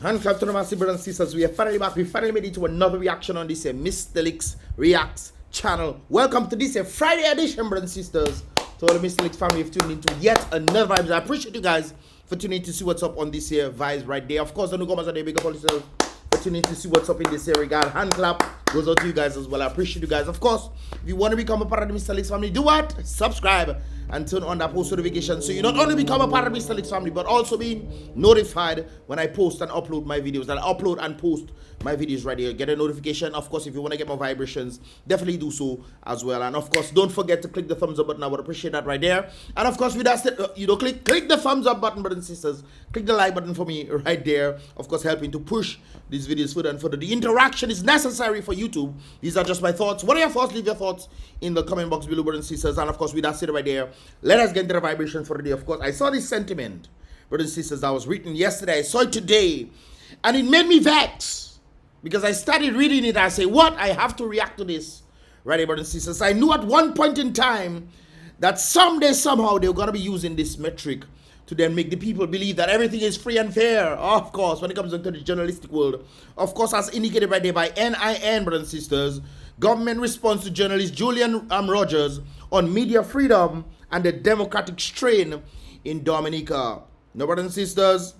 Hand clap to the massive brothers and sisters. We are finally back. We finally made it to another reaction on this Mystelics Reacts channel. Welcome to this Friday edition, brothers and sisters. To all the Mystelics family, you've tuned into yet another vibes. I appreciate you guys for tuning in to see what's up on this here vibes right there. Of course, the newcomers are there. Big up on yourself for tuning in to see what's up in this here regard. Hand clap goes out to you guys as well. I appreciate you guys. Of course, if you want to become a part of the Mystelics family, do what? Subscribe and turn on that post notification so you not only become a part of the Mystelics family but also be notified when I post and upload my videos. That I upload and post my videos right here. Get a notification. Of course, if you want to get more vibrations, definitely do so as well. And of course, don't forget to click the thumbs up button. I would appreciate that right there. And of course, with that said, click the thumbs up button, brothers and sisters. Click the like button for me right there. Of course, helping to push these videos further and further. The interaction is necessary for YouTube. These are just my thoughts. What are your thoughts? Leave your thoughts in the comment box below, brothers and sisters. And of course, with that said right there, let us get into the vibration for the day. Of course, I saw this sentiment, brothers and sisters, that was written yesterday. I saw it today, and it made me vex. Because I started reading it, I say, what? I have to react to this. Right, brothers and sisters. I knew at one point in time that someday, somehow, they were going to be using this metric to then make the people believe that everything is free and fair. Of course, when it comes to the journalistic world. Of course, as indicated right there by NIN, brothers and sisters, government response to journalist Julian Rogers on media freedom and the democratic strain in Dominica. Now, brothers and sisters,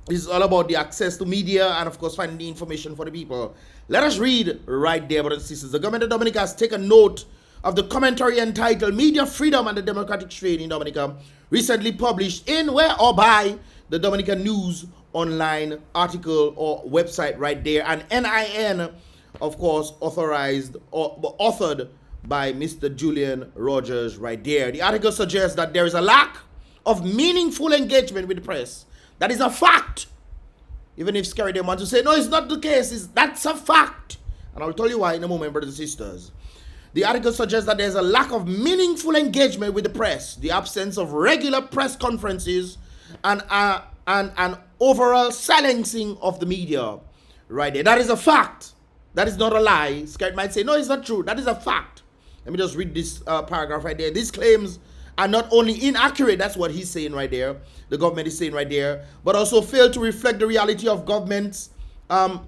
this is all about the access to media and, of course, finding the information for the people. Let us read right there, brothers and sisters. The government of Dominica has taken note of the commentary entitled Media Freedom and the Democratic Strain in Dominica, recently published in, where, or by the Dominica News online article or website right there. And NIN, of course, authorized or authored by Mr. Julian Rogers right there. The article suggests that there is a lack of meaningful engagement with the press. That is a fact. Even if SKERRIT didn't want to say, no, it's not the case. That's a fact. And I'll tell you why in a moment, brothers and sisters. The article suggests that there's a lack of meaningful engagement with the press, the absence of regular press conferences, and an overall silencing of the media. Right there. That is a fact. That is not a lie. SKERRIT might say, no, it's not true. That is a fact. Let me just read this paragraph right there. These claims are not only inaccurate, that's what he's saying right there, the government is saying right there, but also fail to reflect the reality of government's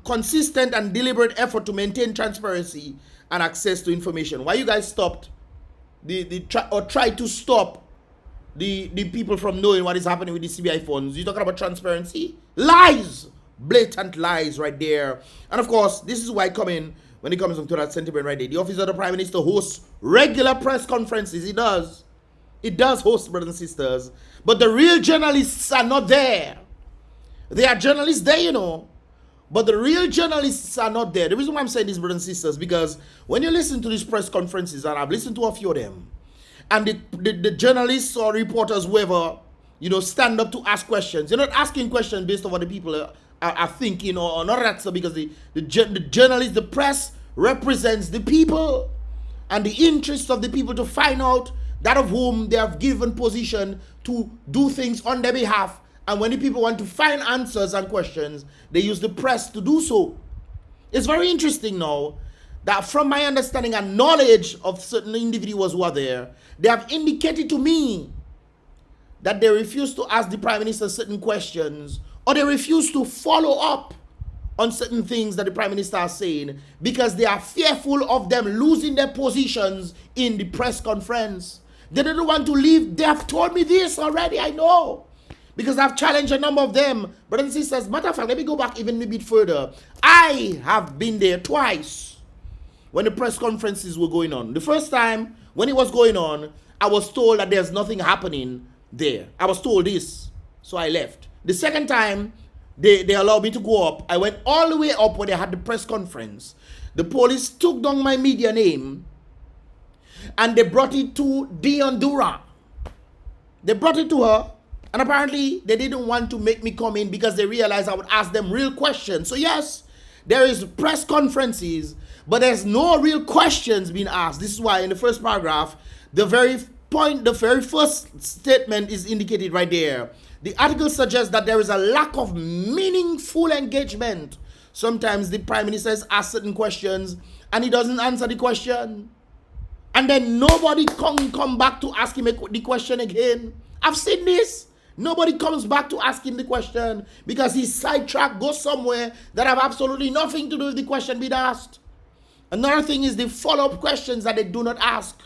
consistent and deliberate effort to maintain transparency and access to information. Why you guys stopped tried to stop the people from knowing what is happening with the CBI funds? You talking about transparency? Lies! Blatant lies right there. And of course, this is why when it comes to that sentiment right there, the office of the Prime Minister hosts regular press conferences. It does. It does host, brothers and sisters. But the real journalists are not there. There are journalists there, you know. But the real journalists are not there. The reason why I'm saying this, brothers and sisters, because when you listen to these press conferences, and I've listened to a few of them, and the journalists or reporters, whoever, you know, stand up to ask questions. You're not asking questions based on what the people are thinking or not that stuff, because the journalists, the press represents the people and the interest of the people to find out that of whom they have given position to do things on their behalf. And when the people want to find answers and questions, they use the press to do so. It's very interesting now that from my understanding and knowledge of certain individuals who are there, they have indicated to me that they refuse to ask the Prime Minister certain questions, or they refuse to follow up on certain things that the Prime Minister is saying because they are fearful of them losing their positions in the press conference. They don't want to leave. They have told me this already, I know. Because I've challenged a number of them. Brothers and sisters, matter of fact, let me go back even a bit further. I have been there twice when the press conferences were going on. The first time, when it was going on, I was told that there's nothing happening there. I was told this, so I left. The second time, they allowed me to go up. I went all the way up where they had the press conference. The police took down my media name, and they brought it to Dion Dura. They brought it to her, and apparently they didn't want to make me come in because they realized I would ask them real questions. So yes, there is press conferences, but there's no real questions being asked. This is why in the first paragraph, the very first statement is indicated right there. The article suggests that there is a lack of meaningful engagement. Sometimes the Prime Minister is asked certain questions and he doesn't answer the question. And then nobody come back to ask him the question again. I've seen this. Nobody comes back to ask him the question because his sidetrack goes somewhere that have absolutely nothing to do with the question being asked. Another thing is the follow-up questions that they do not ask.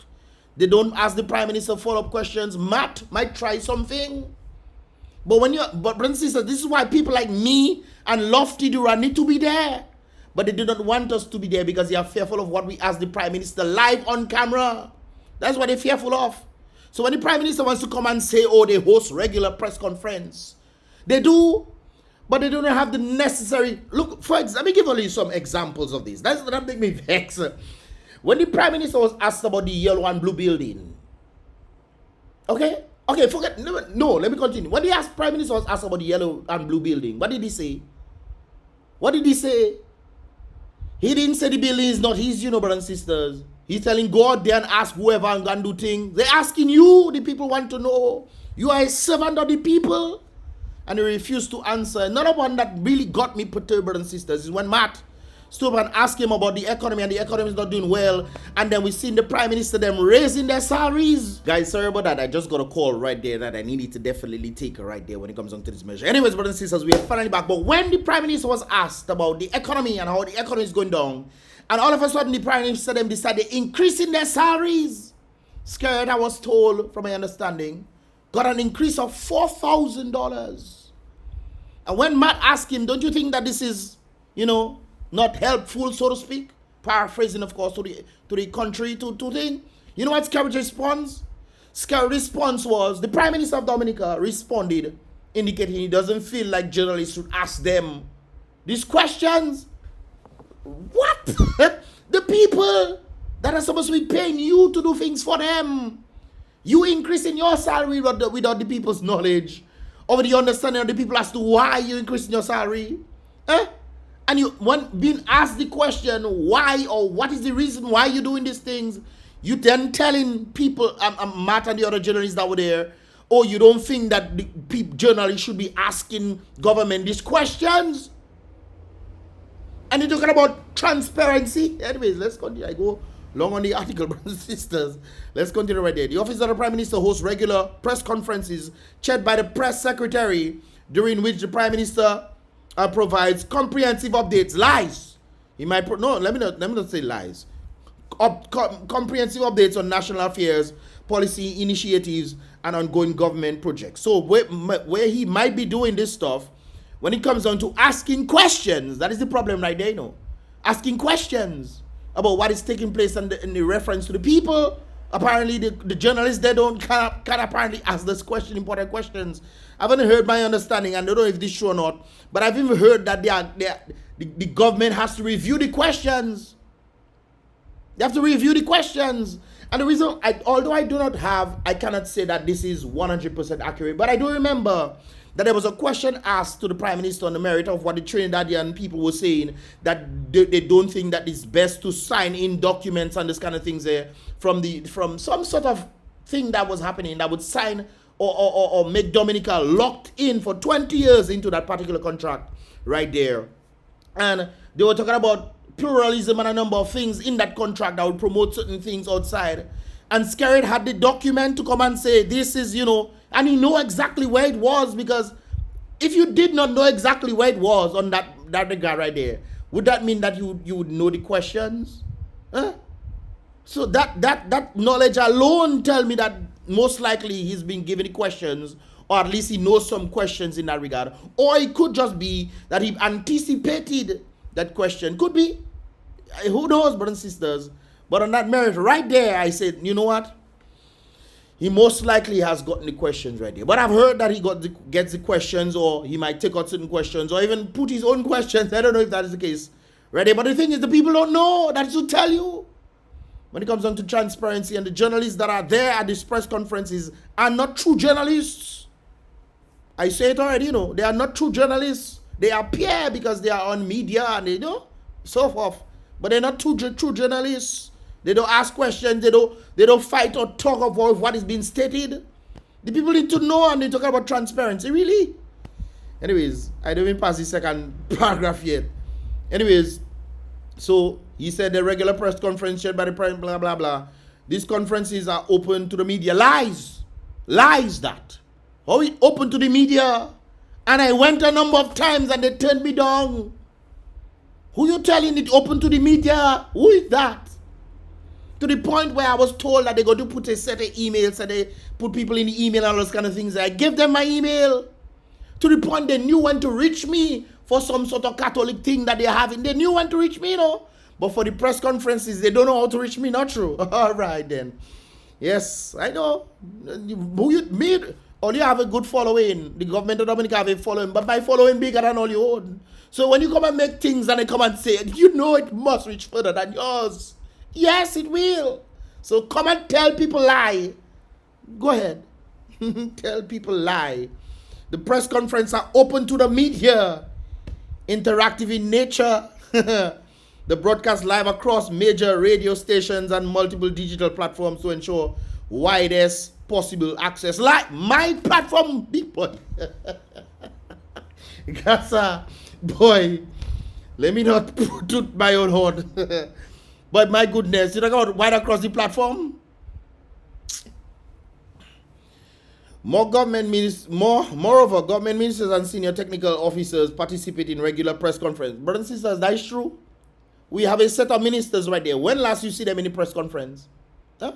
They don't ask the Prime Minister follow-up questions. Matt might try something. But brothers and sisters, this is why people like me and Lofty Duran need to be there. But they do not want us to be there because they are fearful of what we ask the Prime Minister live on camera. That's what they're fearful of. So when the Prime Minister wants to come and say, oh, they host regular press conference, they do, but they don't have the necessary. Look, let me give you some examples of this. That make me vex. When the Prime Minister was asked about the yellow and blue building, okay, forget, no, let me continue. When the Prime Minister was asked about the yellow and blue building, what did he say? What did he say? He didn't say the building is not his, brothers and sisters. He's telling go out there and ask whoever and go and do things. They're asking you. The people want to know. You are a servant of the people. And he refused to answer. Another one that really got me perturbed, brothers and sisters, is when Matt stood up and asked him about the economy, and the economy is not doing well. And then we seen the Prime Minister them raising their salaries. Guys, sorry about that. I just got a call right there that I needed to definitely take right there when it comes on to this measure. Anyways, brothers and sisters, we are finally back. But when the Prime Minister was asked about the economy and how the economy is going down, and all of a sudden the Prime Minister them decided increasing their salaries. SKERRIT, I was told, from my understanding, got an increase of $4,000. And when Matt asked him, don't you think that this is, not helpful, so to speak? Paraphrasing, of course, to the country, to thing. You know what SKERRIT's response? SKERRIT's response was, the Prime Minister of Dominica responded, indicating he doesn't feel like journalists should ask them these questions. What? The people that are supposed to be paying you to do things for them. You increasing your salary without the people's knowledge, or the understanding of the people as to why you increasing your salary. And you, when being asked the question why or what is the reason why you're doing these things, you then telling people, Matt and the other journalists that were there, oh, you don't think that the journalists should be asking government these questions? And you're talking about transparency. Anyways, let's continue. I go long on the article, brothers and sisters. Let's continue right there. The Office of the Prime Minister hosts regular press conferences chaired by the press secretary, during which the Prime Minister provides comprehensive updates. Lies. He might let me not say lies. Comprehensive updates on national affairs, policy initiatives, and ongoing government projects. So where he might be doing this stuff, when it comes down to asking questions, that is the problem right there, asking questions about what is taking place in the reference to the people. Apparently, the journalists, they can apparently ask this question, important questions. I haven't heard my understanding, and I don't know if this is true or not, but I've even heard that the government has to review the questions. They have to review the questions. And the reason, although I cannot say that this is 100% accurate, but I do remember that there was a question asked to the Prime Minister on the merit of what the Trinidadian people were saying, that they don't think that it's best to sign in documents and this kind of things there from some sort of thing that was happening that would sign or make Dominica locked in for 20 years into that particular contract right there. And they were talking about pluralism and a number of things in that contract that would promote certain things outside. And SKERRIT had the document to come and say, this is, and he know exactly where it was, because if you did not know exactly where it was on that regard right there, would that mean that you would know the questions? So that knowledge alone tell me that most likely he's been given the questions, or at least he knows some questions in that regard. Or it could just be that he anticipated that question. Could be. Who knows, brothers and sisters? But on that merit right there, I said, you know what? He most likely has gotten the questions right there. But I've heard that he gets the questions, or he might take out certain questions, or even put his own questions. I don't know if that is the case right there. But the thing is, the people don't know. That should tell you. When it comes down to transparency, and the journalists that are there at these press conferences are not true journalists. I say it already, they are not true journalists. They appear because they are on media and so forth. But they're not true journalists. They don't ask questions. They don't fight or talk about what is being stated. The people need to know, and they talk about transparency. Really? Anyways, I don't even pass the second paragraph yet. Anyways, so he said the regular press conference chaired by the Prime, blah, blah, blah. These conferences are open to the media. Lies. Lies that. How it open to the media? And I went a number of times and they turned me down. Who you telling it open to the media? Who is that? To the point where I was told that they're going to put a set of emails and they put people in the email and all those kind of things. I gave them my email. To the point they knew when to reach me for some sort of Catholic thing that they're having. They knew when to reach me, you know. But for the press conferences, they don't know how to reach me. Not true. All right, then. Yes, I know. All you have a good following. The government of Dominica have a following. But my following bigger than all your own. So when you come and make things and they come and say it, you know it must reach further than yours. Yes, it will. So come and tell people lie. Go ahead. Tell people lie. The press conference are open to the media. Interactive in nature. The broadcast live across major radio stations and multiple digital platforms to ensure widest possible access. Like my platform, big boy. Gasa, boy, let me not put my own horn. But my goodness, you talk about wide across the platform. Moreover, government ministers and senior technical officers participate in regular press conference. Brothers and sisters, that is true. We have a set of ministers right there. When last you see them in a press conference? Huh?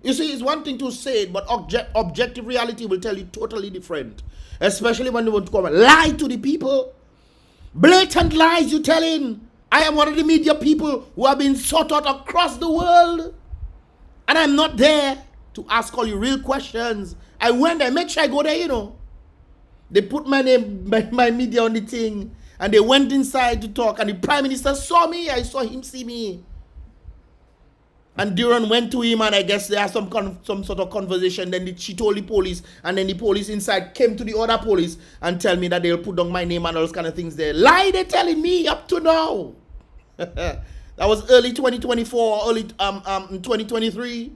You see, it's one thing to say it, but objective reality will tell you totally different. Especially when you want to come and lie to the people. Blatant lies you telling. I am one of the media people who have been sought out across the world. And I'm not there to ask all you real questions. I went there, make sure I go there, you know. They put my name, my media on the thing. And they went inside to talk. And the Prime Minister saw me. I saw him see me. And Duran went to him and I guess they had some sort of conversation. Then she told the police. And then the police inside came to the other police and tell me that they'll put down my name and all those kind of things there. Lie they telling me up to now. That was early 2024, early 2023.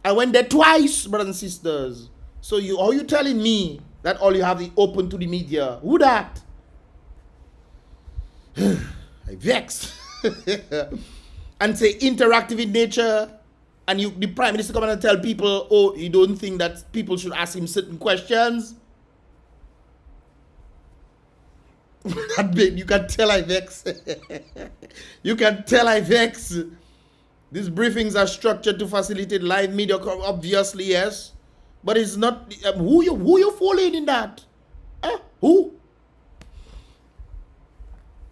I went there twice, brothers and sisters. So are you telling me that all you have is open to the media? Who that? I vex. And say interactive in nature, and the Prime Minister come and tell people, oh, you don't think that people should ask him certain questions? That bit, you can tell I vex. You can tell I vex. These briefings are structured to facilitate live media, obviously, yes. But it's not, who you fooling in that? Who?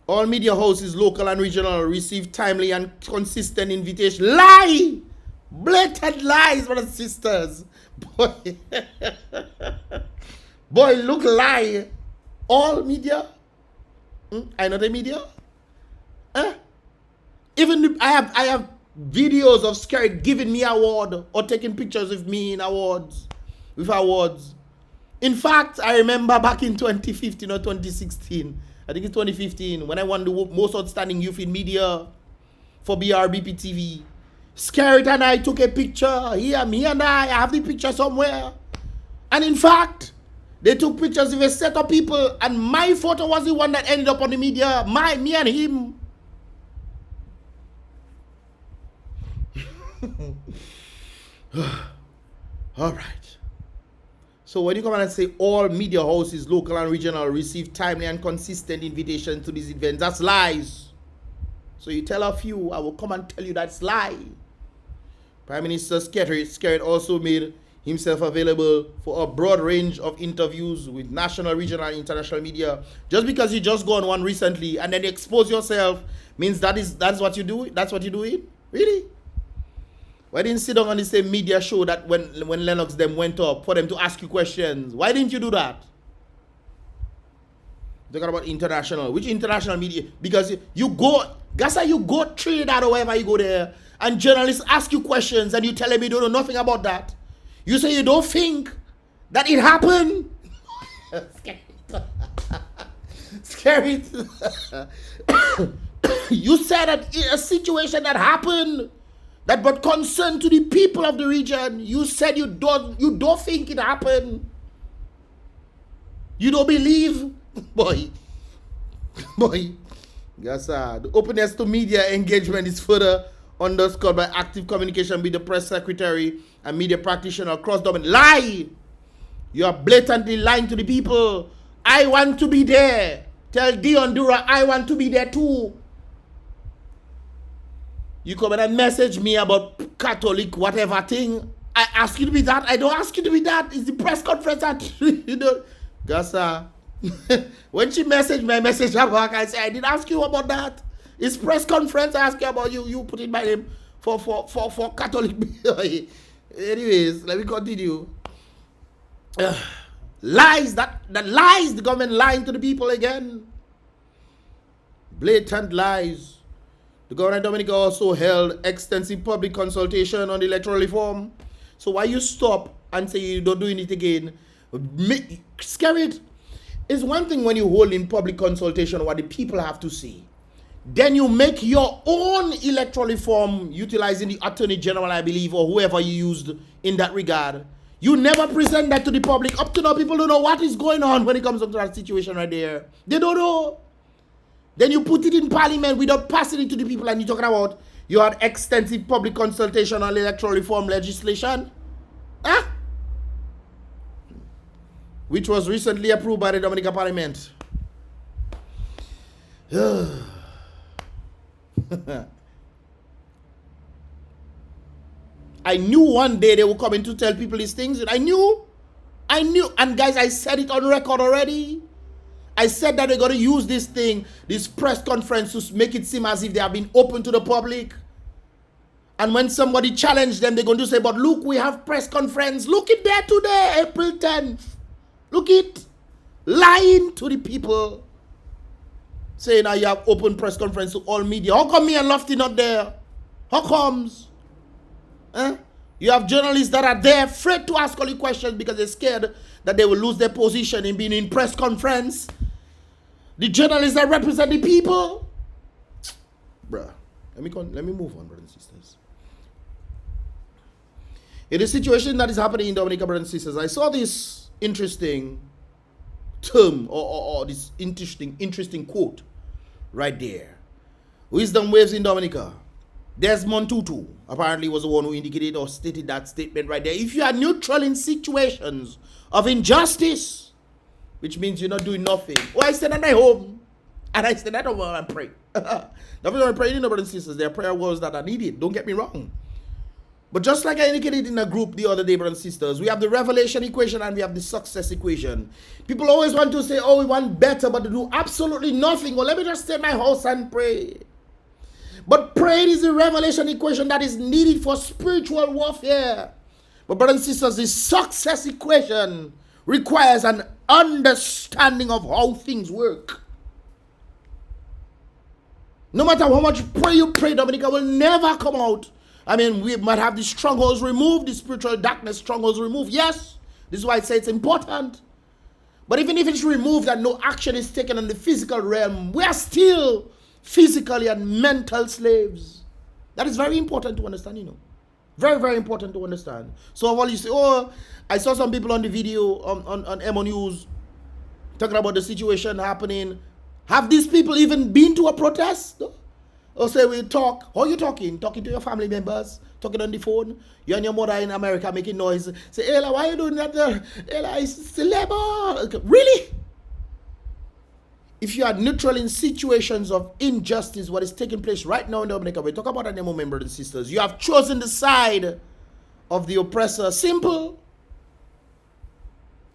All media houses, local and regional, receive timely and consistent invitation. Lie! Blatant lies, brothers and sisters. Boy, boy, look lie. All media? I know the media? Even I have videos of SKERRIT giving me award or taking pictures of me in awards, with awards. In fact, I remember back in 2015 or 2016, I think it's 2015, when I won the most outstanding youth in media for BrBpTV. SKERRIT and I took a picture. Here, me and I have the picture somewhere. And in fact, they took pictures with a set of people, and my photo was the one that ended up on the media. Me and him. All right. So when you come and say all media houses, local and regional, receive timely and consistent invitations to these events, that's lies. So you tell a few, I will come and tell you that's lie. Prime Minister SKERRIT also made himself available for a broad range of interviews with national, regional, and international media. Just because you just go on one recently and then you expose yourself means that's what you do? That's what you do it? Really? Why didn't you sit down on the same media show that when Lennox them went up for them to ask you questions? Why didn't you do that? Talking about international. Which international media? Because you go Trinidad or wherever you go there, and journalists ask you questions and you tell them you don't know nothing about that. You say you don't think that it happened. Scary. You said that a situation that happened that brought concern to the people of the region. You said you don't think it happened. You don't believe, boy. Yes, the openness to media engagement is further underscored by active communication with the press secretary and media practitioner across Dominica. Lie! You are blatantly lying to the people. I want to be there. Tell Dion Dura I want to be there too. You come and message me about Catholic whatever thing. I ask you to be that. I don't ask you to be that. It's the press conference at you know. Gasa. When she messaged me, I messaged her back. I said, I didn't ask you about that. It's press conference. I ask you about you. You put in my name for Catholic. Anyways, let me continue. Lies that lies. The government lying to the people again. Blatant lies. The governor of Dominica also held extensive public consultation on the electoral reform. So why you stop and say you don't do it again? SKERRIT is one thing when you hold in public consultation what the people have to say. Then you make your own electoral reform utilizing the Attorney General, I believe, or whoever you used in that regard. You never present that to the public. Up to now, people don't know what is going on when it comes up to that situation right there. They don't know. Then you put it in parliament without passing it to the people, and you're talking about you had extensive public consultation on electoral reform legislation. Huh? Which was recently approved by the Dominica Parliament. I knew one day they were coming to tell people these things, and I knew, and guys, I said it on record already. I said that they're going to use this thing, this press conference, to make it seem as if they have been open to the public. And when somebody challenged them, they're going to say, but look, we have press conference. Look it there today, April 10th. Look it. Lying to the people. Saying now you have open press conference to all media. How come me and Lofty not there? How comes? Huh? You have journalists that are there afraid to ask all the questions because they're scared that they will lose their position in being in press conference. The journalists that represent the people. Bruh, let me move on, brothers and sisters. In the situation that is happening in Dominica, brothers and sisters, I saw this interesting term or this interesting quote right there. Wisdom waves in Dominica. Desmond Tutu apparently was the one who indicated or stated that statement right there. If you are neutral in situations of injustice, which means you're not doing nothing. Oh, I stand at my home and I stand at home and pray. That's what I'm praying, brothers and sisters. There are prayer words that are needed. Don't get me wrong. But just like I indicated in a group the other day, brothers and sisters, we have the revelation equation and we have the success equation. People always want to say, oh, we want better, but to do absolutely nothing. Well, let me just stay in my house and pray. But prayer is the revelation equation that is needed for spiritual warfare. But brothers and sisters, the success equation requires an understanding of how things work. No matter how much prayer you pray, Dominica will never come out. I mean, we might have the strongholds removed, the spiritual darkness strongholds removed. Yes, this is why I say it's important. But even if it's removed and no action is taken in the physical realm, we are still physically and mental slaves. That is very important to understand, you know. Very, very important to understand. So while you say, oh, I saw some people on the video on Emo News talking about the situation happening. Have these people even been to a protest? No? Or say we talk. How are you talking? Talking to your family members? Talking on the phone? You and your mother in America making noise. Say, Ella, why are you doing that there? Ella, it's labor. Really? If you are neutral in situations of injustice, what is taking place right now in Dominica, we talk about that in members and sisters. You have chosen the side of the oppressor. Simple.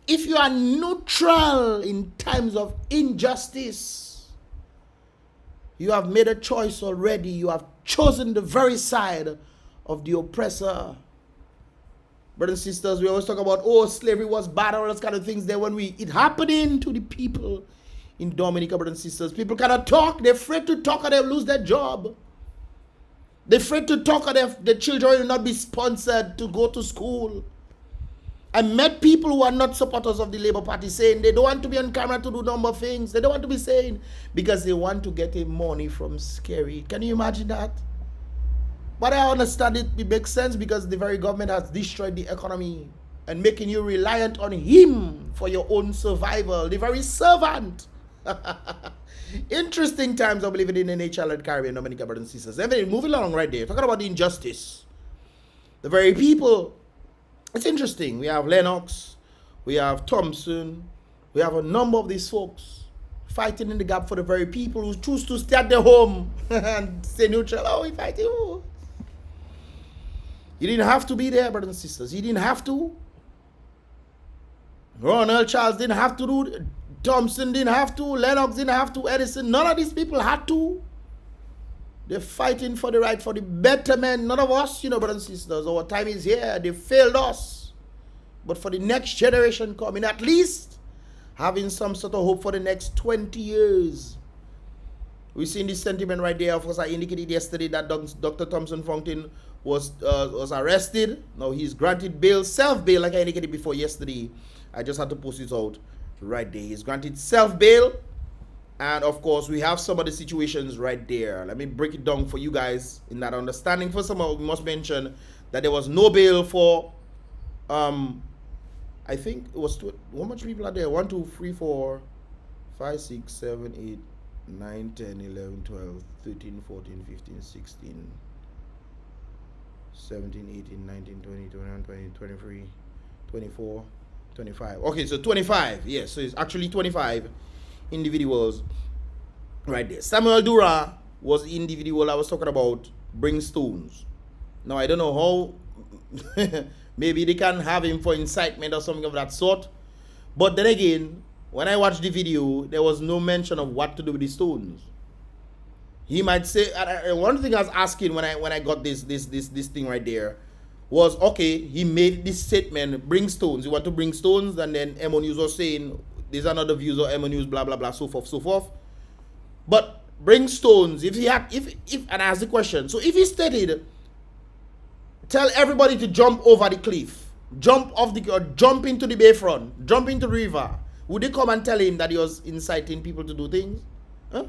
If you are neutral in times of injustice, you have made a choice already. You have chosen the very side of the oppressor. Brothers and sisters, we always talk about, oh, slavery was bad, all those kind of things there when it happening to the people in Dominica, brothers and sisters. People cannot talk. They're afraid to talk or they'll lose their job. They're afraid to talk or their children will not be sponsored to go to school. I met people who are not supporters of the Labour Party saying they don't want to be on camera to do number of things. They don't want to be saying because they want to get money from SKERRIT. Can you imagine that? But I understand it makes sense because the very government has destroyed the economy and making you reliant on him for your own survival. The very servant. Interesting times of living in the NHL and Caribbean, Dominica, brothers and sisters. Anyway, moving along right there. Talking about the injustice. The very people. It's interesting. We have Lennox. we have Thompson, we have a number of these folks fighting in the gap for the very people who choose to stay at their home and stay neutral. Oh, we fight you. You didn't have to be there, brothers and sisters. You didn't have to. Ronald Charles didn't have to do it. Thompson didn't have to. Lennox didn't have to. Edison. None of these people had to. They're fighting for the right, for the betterment. None of us, brothers and sisters. Our time is here. They failed us. But for the next generation coming, at least having some sort of hope for the next 20 years. We've seen this sentiment right there. Of course, I indicated yesterday that Dr. Thompson Fountain was arrested. Now he's granted bail, self-bail, like I indicated before yesterday. I just had to post it out right there. He's granted self-bail. And of course, we have some of the situations right there. Let me break it down for you guys in that understanding. First of all, we must mention that there was no bail for, I think it was, how much people are there? 1, 2, 3, 4, 5, 6, 7, 8, 9, 10, 11, 12, 13, 14, 15, 16, 17, 18, 19, 20, 21, 20, 23, 24, 25. Okay, so 25. Yes, so it's actually 25 individuals right there. Samuel Dura was the individual I was talking about, bring stones. Now, I don't know how, maybe they can have him for incitement or something of that sort. But then again, when I watched the video, there was no mention of what to do with the stones. He might say, one thing I was asking when I got this thing right there was, okay, he made this statement, bring stones. You want to bring stones? And then M News was saying, there's another views of M News, blah, blah, blah, so forth, so forth. But bring stones, if and I asked the question, so if he stated, tell everybody to jump over the cliff, jump into the bayfront, jump into the river, would they come and tell him that he was inciting people to do things? Huh?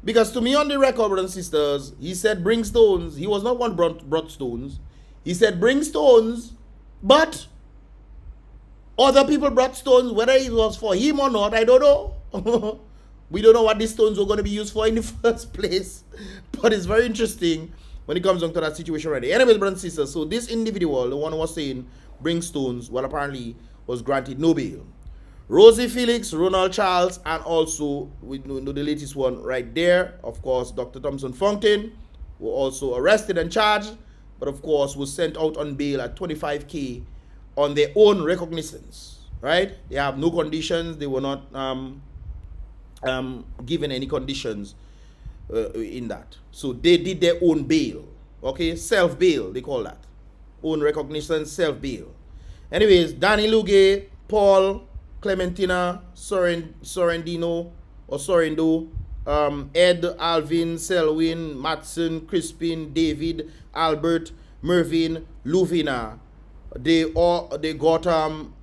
Because to me, on the record, brothers and sisters, he said bring stones. He was not one brought stones. He said bring stones, but other people brought stones. Whether it was for him or not, I don't know. We don't know what these stones were going to be used for in the first place. But it's very interesting when it comes down to that situation right there. Anyways, brothers and sisters, so this individual, the one who was saying bring stones, well, apparently was granted no bail. Rosie Felix, Ronald Charles, and also we know the latest one right there, of course, Dr. Thompson Fountain were also arrested and charged, but of course was sent out on bail at 25K on their own recognizance, right? They have no conditions. They were not given any conditions in that. So they did their own bail, okay? Self-bail, they call that. Own recognition, self-bail. Anyways, Danny Luge, Paul, Clementina, Sorrendino, Ed, Alvin, Selwyn, Matson, Crispin, David, Albert, Mervyn, Luvina. They got and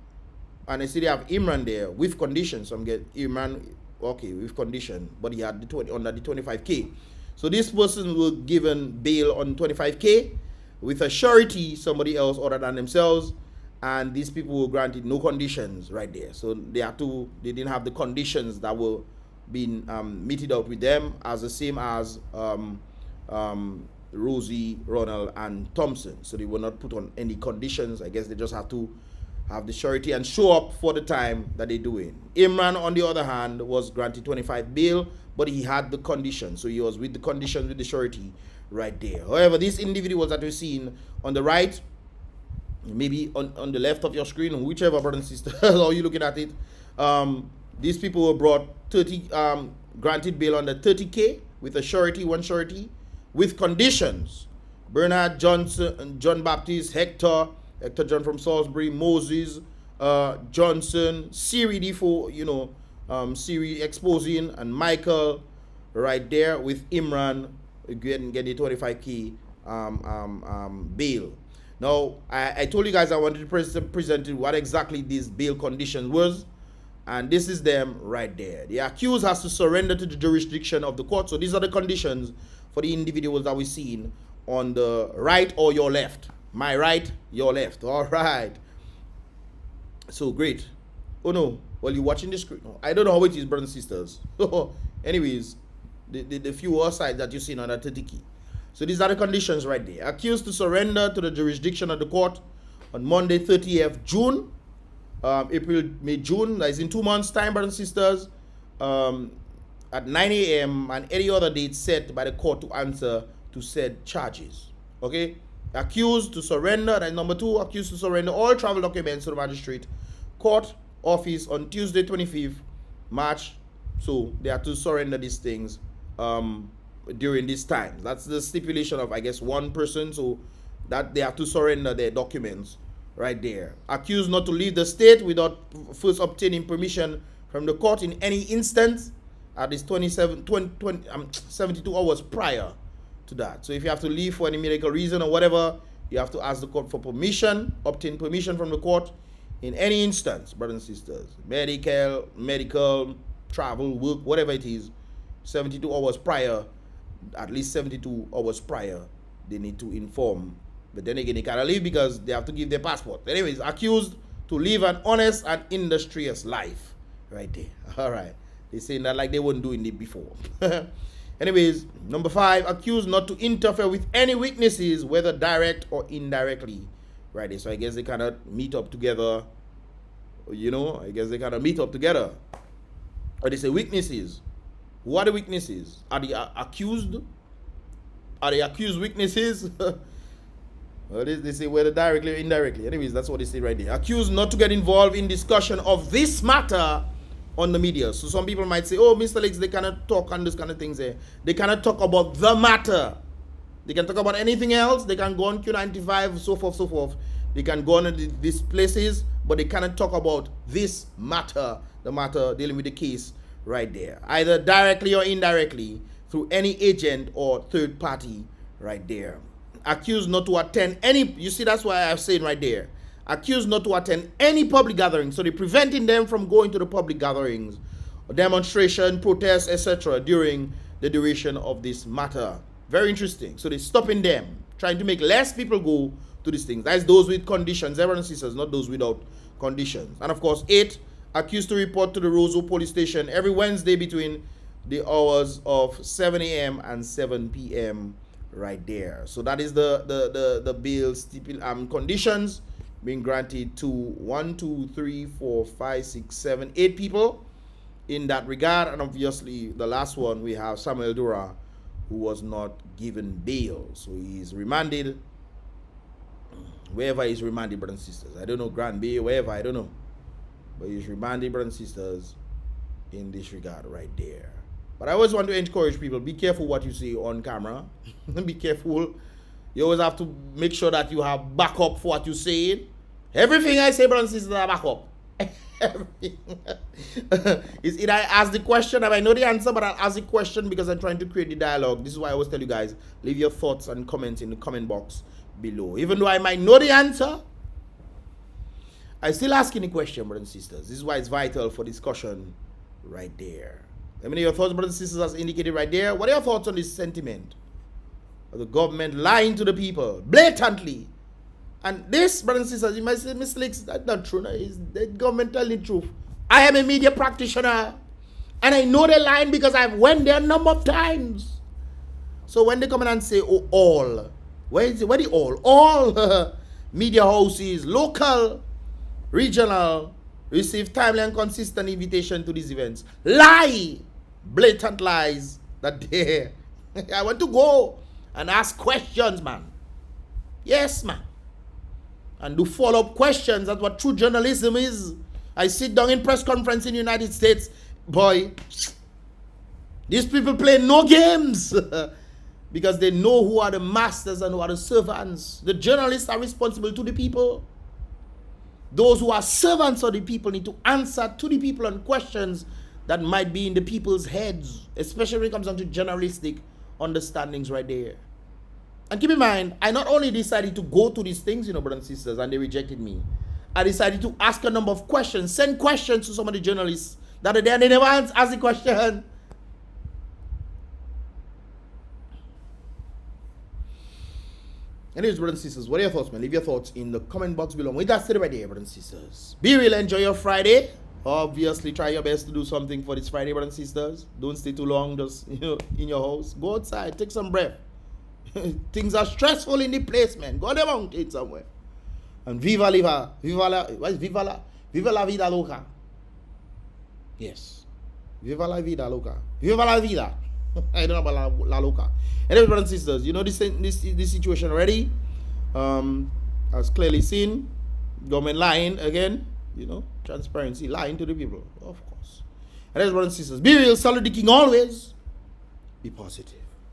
I see they have Imran there with conditions. Some get Imran, okay, with condition, but he had under the 25K. So this person was given bail on 25K with a surety, somebody else other than themselves. And these people were granted no conditions right there. So they didn't have the conditions that were being meted out with them as the same as Rosie, Ronald, and Thompson. So they were not put on any conditions. I guess they just have to have the surety and show up for the time that they're doing. Imran, on the other hand, was granted 25 bail, but he had the conditions. So he was with the conditions with the surety right there. However, these individuals that we're seeing on the right, maybe on the left of your screen, whichever brother and sister are you looking at it, these people were brought granted bail under 30K with a surety, one surety, with conditions. Bernard Johnson, John Baptist, Hector John from Salisbury, Moses Johnson, Siri Defoe, Siri exposing, and Michael right there with Imran get the 25K bail. Now, I told you guys I wanted to present what exactly these bail conditions was, and this is them right there. The accused has to surrender to the jurisdiction of the court. So these are the conditions for the individuals that we're seeing on the right or your left. My right, your left. All right. So great. Oh no. Well, you're watching the screen. I don't know how it is, brothers and sisters. Anyways, the few sides that you're seeing on that 30K. So these are the conditions right there. Accused to surrender to the jurisdiction of the court on Monday, 30th June April, May, June. That is in 2 months' time, brothers and sisters. At 9 a.m. and any other date set by the court to answer to said charges. Okay? Accused to surrender. That is number 2. Accused to surrender all travel documents to the magistrate court office on Tuesday, 25th March. So they have to surrender these things during this time. That's the stipulation of, I guess, one person. So that they have to surrender their documents right there. Accused not to leave the state without first obtaining permission from the court in any instance at least 72 hours prior to that. So if you have to leave for any medical reason or whatever, you have to ask the court for permission, obtain permission from the court in any instance, brothers and sisters. Medical, travel, work, whatever it is, 72 hours prior, at least 72 hours prior, they need to inform. But then again, they cannot leave because they have to give their passport. Anyways, accused to live an honest and industrious life. Right there. All right. They're saying that like they weren't doing it before. Anyways, number 5, accused not to interfere with any witnesses, whether direct or indirectly. Right there. So I guess they cannot meet up together. You know, I guess they cannot meet up together. Or they say witnesses. Who are the witnesses? Are the accused? Are the accused witnesses? Well, they say whether directly or indirectly. Anyways, that's what they say right there. Accused not to get involved in discussion of this matter on the media. So some people might say, oh, Mystelics, they cannot talk on this kind of things there. They cannot talk about the matter. They can talk about anything else. They can go on Q95, so forth, so forth. They can go on these places, but they cannot talk about this matter, the matter dealing with the case right there. Either directly or indirectly through any agent or third party right there. Accused not to attend any, you see, that's why I'm saying right there. Accused not to attend any public gatherings. So they're preventing them from going to the public gatherings, demonstration, protests, etc. during the duration of this matter. Very interesting. So they're stopping them, trying to make less people go to these things. That's those with conditions, everyone says, not those without conditions. And of course, 8, accused to report to the Roseau police station every Wednesday between the hours of 7 a.m. and 7 p.m. right there. So that is the bail conditions being granted to 1, 2, 3, 4, 5, 6, 7, 8 people in that regard. And obviously the last one, we have Samuel Dura, who was not given bail. So he's remanded wherever he's remanded, brothers and sisters. I don't know, Grand Bay, wherever, I don't know. But he's remanded, brothers and sisters, in this regard right there. But I always want to encourage people, be careful what you say on camera. Be careful. You always have to make sure that you have backup for what you say. Everything I say, brothers and sisters, I back up. Everything. It's either I ask the question, I might know the answer, but I'll ask the question because I'm trying to create the dialogue. This is why I always tell you guys, leave your thoughts and comments in the comment box below. Even though I might know the answer, I still asking the question, brothers and sisters. This is why it's vital for discussion right there. Let me know your thoughts, brothers and sisters, as indicated right there. What are your thoughts on this sentiment of the government lying to the people blatantly? And this, brothers and sisters, you might say, Mystelics, that's not true. No, it's the government telling the truth. I am a media practitioner, and I know they're lying because I've went there a number of times. So when they come in and say, oh, all, where is it? Where the all? All media houses, local, regional, receive timely and consistent invitation to these events. Lie! Blatant lies that they I want to go and ask questions, man. Yes, man. And do follow-up questions. That's what true journalism is. I sit down in press conference in the United States. Boy, these people play no games because they know who are the masters and who are the servants. The journalists are responsible to the people. Those who are servants of the people need to answer to the people on questions that might be in the people's heads, especially when it comes down to journalistic understandings right there. And keep in mind, I not only decided to go to these things, you know, brothers and sisters, and they rejected me. I decided to ask a number of questions, send questions to some of the journalists that are there, and they never ask the question. Anyways, brothers and sisters, what are your thoughts, man? Leave your thoughts in the comment box below. With that said right there, brothers and sisters, be real, enjoy your Friday. Obviously, try your best to do something for this Friday, brothers and sisters. Don't stay too long just, you know, in your house. Go outside, take some breath. Things are stressful in the place, man. Go on the mountain somewhere. And viva la, Viva la vida loca. Yes. Viva la vida loca. Viva la vida. I don't know about la loca. Anyway, brothers and sisters, you know this situation already. As clearly seen, government lying again. You know, transparency, lying to the people, of course. And as brothers and sisters, be real, salute the king always. Be positive.